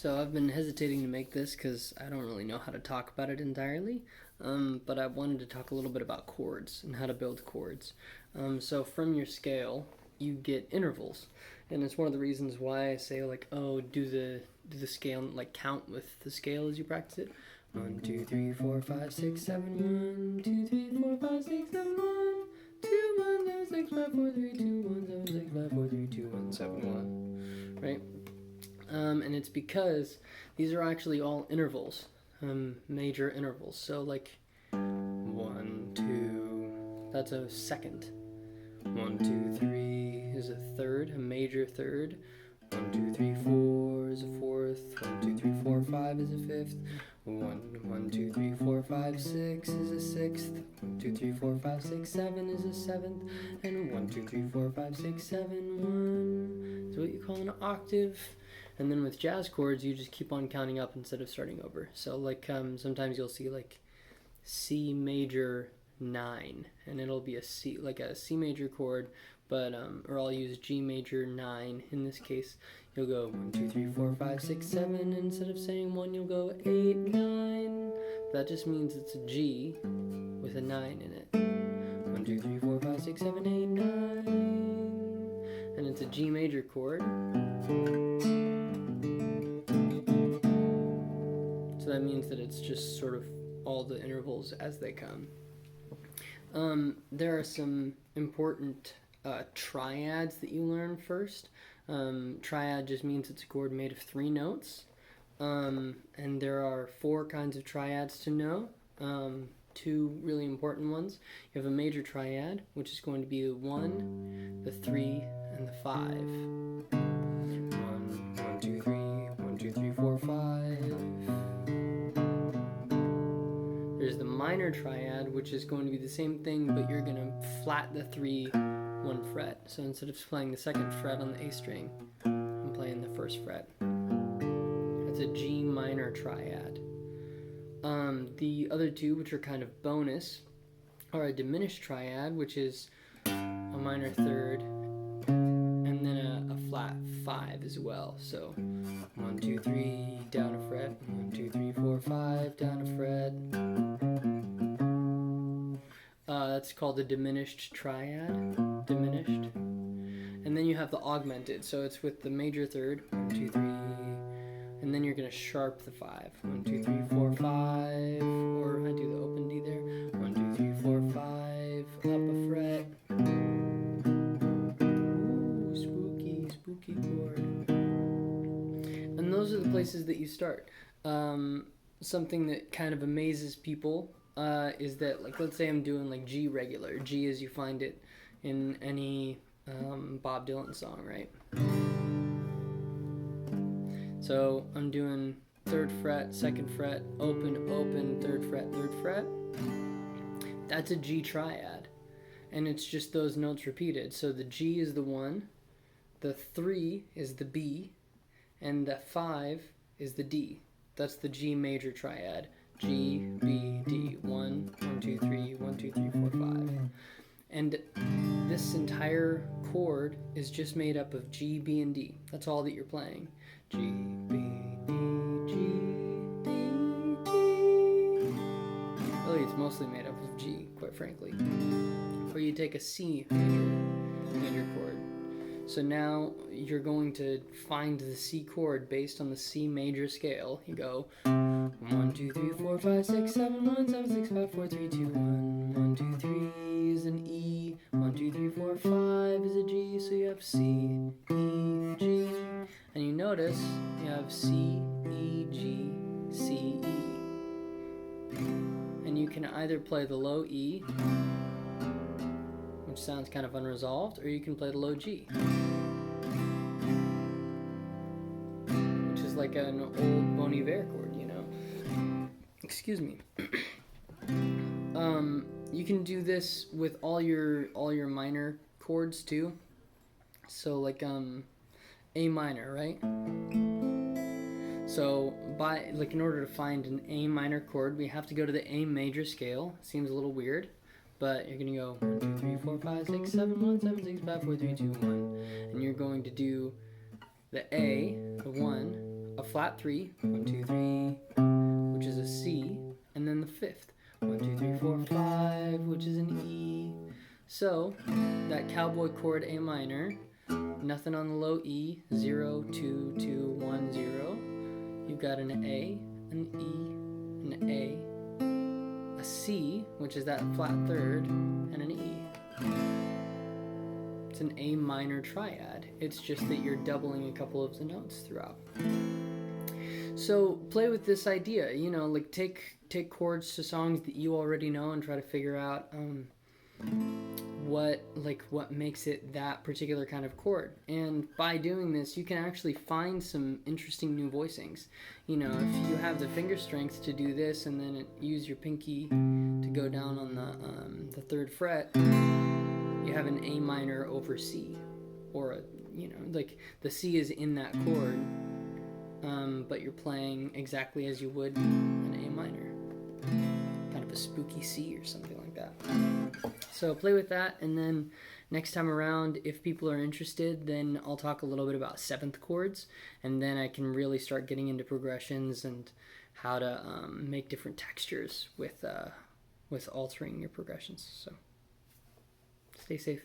So I've been hesitating to make this because I don't really know how to talk about it entirely, but I wanted to talk a little bit about chords and how to build chords. So from your scale, you get intervals, and it's one of the reasons why I say like, oh, do the scale, like count with the scale as you practice it. 1, 2, 3, 4, 5, 6, 7, 1, 2, 3, 4, 5, 6, 7, 1, 2, 1, 7, 6, 5, 4, 3, 2, 1, 7, 6, 5, 4, 3, 2, 1, 7, 1, right? And it's because these are actually all intervals, major intervals. So like 1, 2, that's a second. 1, 2, 3 is a third, a major third. 1, 2, 3, 4 is a fourth. 1, 2, 3, 4, 5 is a fifth. 1, 2, 3, 4, 5, 6 is a sixth. 1, 2, 3, 4, 5, 6, 7 is a seventh. And 1, 2, 3, 4, 5, 6, 7, 1 is what you call an octave. And then with jazz chords, you just keep on counting up instead of starting over. So like sometimes you'll see like C major 9, and it'll be a C, like a C major chord, but or I'll use G major 9. In this case, you'll go 1, 2, 3, 4, 5, 6, 7. And instead of saying 1, you'll go 8, 9. That just means it's a G with a 9 in it. 1, 2, 3, 4, 5, 6, 7, 8, 9. And it's a G major chord. So that means that it's just sort of all the intervals as they come. There are some important triads that you learn first. Triad just means it's a chord made of 3 notes. And there are 4 kinds of triads to know. 2 really important ones. You have a major triad, which is going to be the 1, the 3, and the 5. 1, 1, 2, 3, 1, 2, 3, 4, 5. There's the minor triad, which is going to be the same thing, but you're going to flat the 3 1 fret. So instead of playing the 2nd fret on the A string, I'm playing the 1st fret. That's a G minor triad. The other 2, which are kind of bonus, are a diminished triad, which is a minor 3rd, and then a flat 5 as well. So 1, 2, 3, down a fret. 1, 2, 3, 4, 5, down a fret. That's called the diminished triad. Diminished. And then you have the augmented. So it's with the major 3rd. 1, 2, 3. And then you're going to sharp the 5. 1, 2, 3, 4, 5. Or I do the open D there. 1, 2, 3, 4, 5. Up a fret. Ooh, spooky, spooky chord. And those are the places that you start. Something that kind of amazes people is that, like, let's say I'm doing like G regular. G as you find it in any Bob Dylan song, right? So I'm doing 3rd fret, 2nd fret, open, open, 3rd fret, 3rd fret. That's a G triad. And it's just those notes repeated. So the G is the 1, the 3 is the B, and the 5 is the D. That's the G major triad. G, B, D. 1, 1, 2, 3, 1, 2, 3, 4, 5. And this entire chord is just made up of G, B, and D. That's all that you're playing. G, B, D, G, D, G. Really, it's mostly made up of G, quite frankly. Or you take a C major chord. So now you're going to find the C chord based on the C major scale. You go 1, 2, 3, 4, 5, 6, 7, 1, 7, 6, 5, 4, 3, 2, 1. 1, 2, 3 is an E. 1, 2, 3, 4, 5 is a G. So you have C, E, G. And you notice you have C, E, G, C, E. And you can either play the low E, which sounds kind of unresolved, or you can play the low G, which is like an old Bon Iver chord, you know? Excuse me. You can do this with all your minor chords too. So like A minor, right? So in order to find an A minor chord, we have to go to the A major scale. Seems a little weird, but you're gonna go 1, 2, 3, 4, 5, 6, 7, 1, 7, 6, 5, 4, 3, 2, 1, and you're going to do the A, the 1, a flat 3, 1, 2, 3, which is a C, and then the 5th, 1, 2, 3, 4, 5, which is an E. So that cowboy chord A minor, nothing on the low E, 0, 2, 2, 1, 0. You've got an A, an E, an A, a C, which is that flat 3rd, and an E. It's an A minor triad. It's just that you're doubling a couple of the notes throughout. So play with this idea, you know, like take chords to songs that you already know and try to figure out what makes it that particular kind of chord. And by doing this, you can actually find some interesting new voicings. You know, if you have the finger strength to do this and then use your pinky to go down on the 3rd fret, you have an A minor over C, or like the C is in that chord, but you're playing exactly as you would an A minor, kind of a spooky C or something like that. So play with that, and then next time around, if people are interested, then I'll talk a little bit about 7th chords, and then I can really start getting into progressions and how to make different textures with altering your progressions. So stay safe.